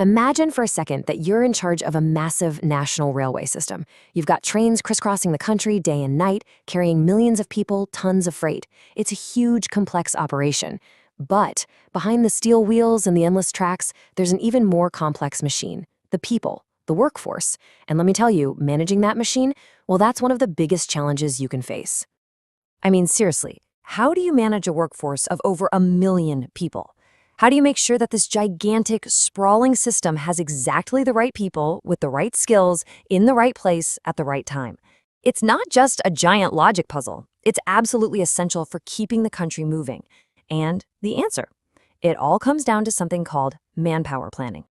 Imagine for a second that you're in charge of a massive national railway system. You've got trains crisscrossing the country day and night, carrying millions of people, tons of freight. It's a huge, complex operation. But behind the steel wheels and the endless tracks, there's an even more complex machine: the people, the workforce. And let me tell you, managing that machine, well, that's one of the biggest challenges you can face. I mean, seriously, how do you manage a workforce of over 1 million people? How do you make sure that this gigantic, sprawling system has exactly the right people with the right skills in the right place at the right time? It's not just a giant logic puzzle. It's absolutely essential for keeping the country moving. And the answer: it all comes down to something called manpower planning.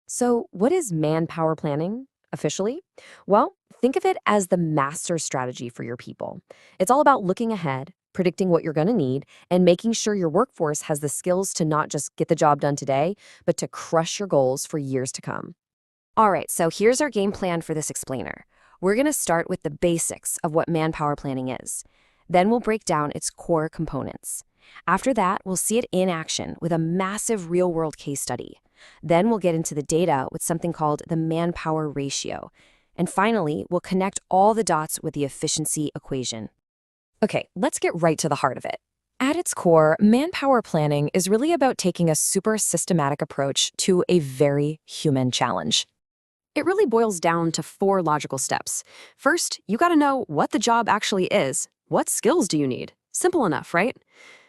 So, what is manpower planning officially? Well, think of it as the master strategy for your people. It's all about looking ahead, predicting what you're going to need, and making sure your workforce has the skills to not just get the job done today, but to crush your goals for years to come. All right, so here's our game plan for this explainer. We're going to start with the basics of what manpower planning is. Then we'll break down its core components. After that, we'll see it in action with a massive real-world case study. Then we'll get into the data with something called the manpower ratio. And finally, we'll connect all the dots with the efficiency equation. Okay, let's get right to the heart of it. At its core, manpower planning is really about taking a super systematic approach to a very human challenge. It really boils down to 4 logical steps. First, you gotta know what the job actually is. What skills do you need? Simple enough, right?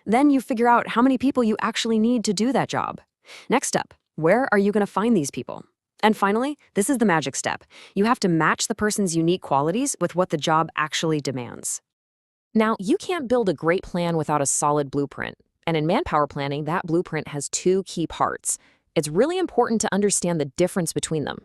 Then you figure out how many people you actually need to do that job. Next up, where are you gonna find these people? And finally, this is the magic step. You have to match the person's unique qualities with what the job actually demands. Now, you can't build a great plan without a solid blueprint. And in manpower planning, that blueprint has 2 key parts. It's really important to understand the difference between them.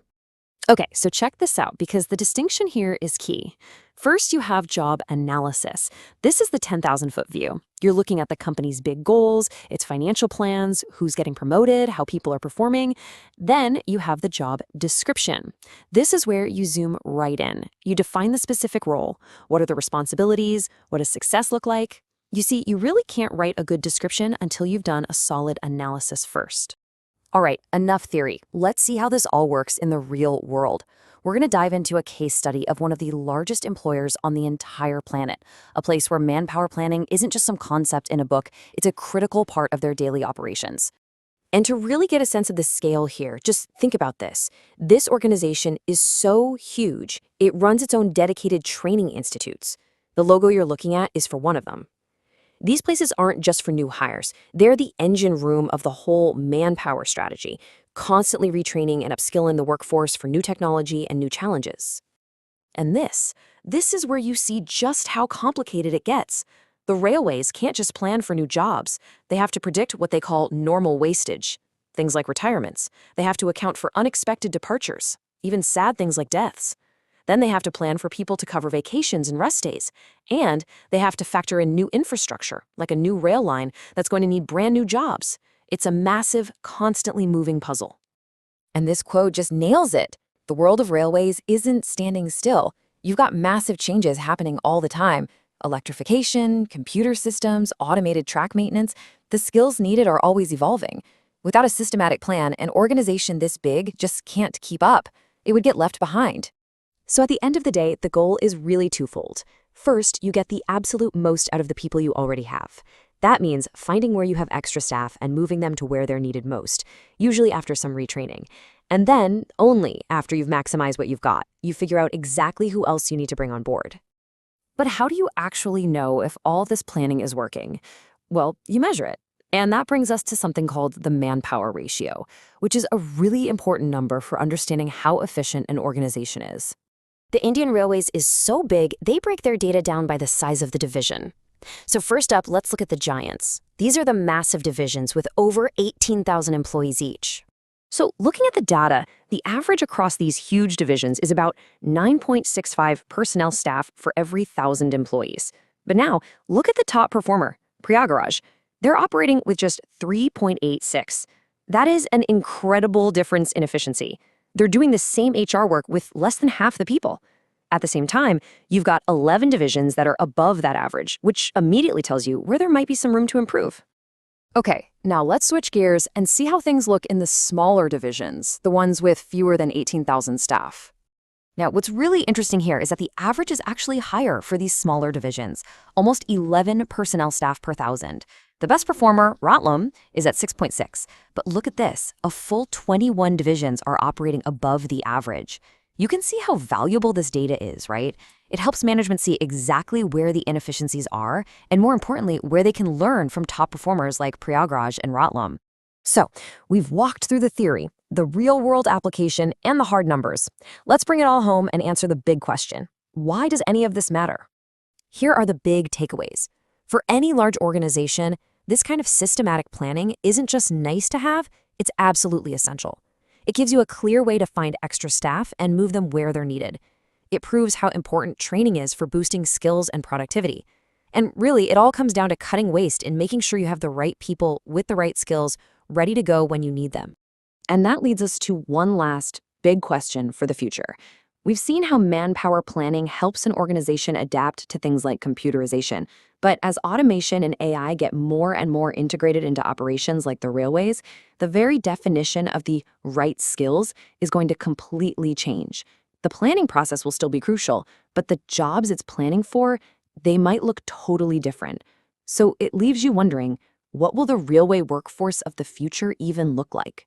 Okay, so check this out because the distinction here is key. First, you have job analysis. This is the 10,000-foot view. You're looking at the company's big goals, its financial plans, who's getting promoted, how people are performing. Then you have the job description. This is where you zoom right in. You define the specific role. What are the responsibilities? What does success look like? You see, you really can't write a good description until you've done a solid analysis first. All right, enough theory. Let's see how this all works in the real world. We're going to dive into a case study of one of the largest employers on the entire planet, a place where manpower planning isn't just some concept in a book, it's a critical part of their daily operations. And to really get a sense of the scale here, just think about this. This organization is so huge, it runs its own dedicated training institutes. The logo you're looking at is for one of them. These places aren't just for new hires. They're the engine room of the whole manpower strategy, constantly retraining and upskilling the workforce for new technology and new challenges. And this is where you see just how complicated it gets. The railways can't just plan for new jobs. They have to predict what they call normal wastage, things like retirements. They have to account for unexpected departures, even sad things like deaths. Then they have to plan for people to cover vacations and rest days. And they have to factor in new infrastructure, like a new rail line that's going to need brand new jobs. It's a massive, constantly moving puzzle. And this quote just nails it. The world of railways isn't standing still. You've got massive changes happening all the time. Electrification, computer systems, automated track maintenance. The skills needed are always evolving. Without a systematic plan, an organization this big just can't keep up. It would get left behind. So at the end of the day, the goal is really twofold. First, you get the absolute most out of the people you already have. That means finding where you have extra staff and moving them to where they're needed most, usually after some retraining. And then, only after you've maximized what you've got, you figure out exactly who else you need to bring on board. But how do you actually know if all this planning is working? Well, you measure it. And that brings us to something called the manpower ratio, which is a really important number for understanding how efficient an organization is. The Indian Railways is so big, they break their data down by the size of the division. So first up, let's look at the giants. These are the massive divisions with over 18,000 employees each. So looking at the data, the average across these huge divisions is about 9.65 personnel staff for every 1,000 employees. But now, look at the top performer, Prayagraj. They're operating with just 3.86. That is an incredible difference in efficiency. They're doing the same HR work with less than half the people. At the same time, you've got 11 divisions that are above that average, which immediately tells you where there might be some room to improve. Okay, now let's switch gears and see how things look in the smaller divisions, the ones with fewer than 18,000 staff. Now, what's really interesting here is that the average is actually higher for these smaller divisions, almost 11 personnel staff per thousand. The best performer, Rotlum, is at 6.6. But look at this, a full 21 divisions are operating above the average. You can see how valuable this data is, right? It helps management see exactly where the inefficiencies are, and more importantly, where they can learn from top performers like Prayagraj and Rotlum. So, we've walked through the theory, the real-world application, and the hard numbers. Let's bring it all home and answer the big question. Why does any of this matter? Here are the big takeaways. For any large organization, this kind of systematic planning isn't just nice to have, it's absolutely essential. It gives you a clear way to find extra staff and move them where they're needed. It proves how important training is for boosting skills and productivity. And really, it all comes down to cutting waste and making sure you have the right people with the right skills ready to go when you need them. And that leads us to one last big question for the future. We've seen how manpower planning helps an organization adapt to things like computerization. But as automation and AI get more and more integrated into operations like the railways, the very definition of the right skills is going to completely change. The planning process will still be crucial, but the jobs it's planning for, they might look totally different. So it leaves you wondering, what will the railway workforce of the future even look like?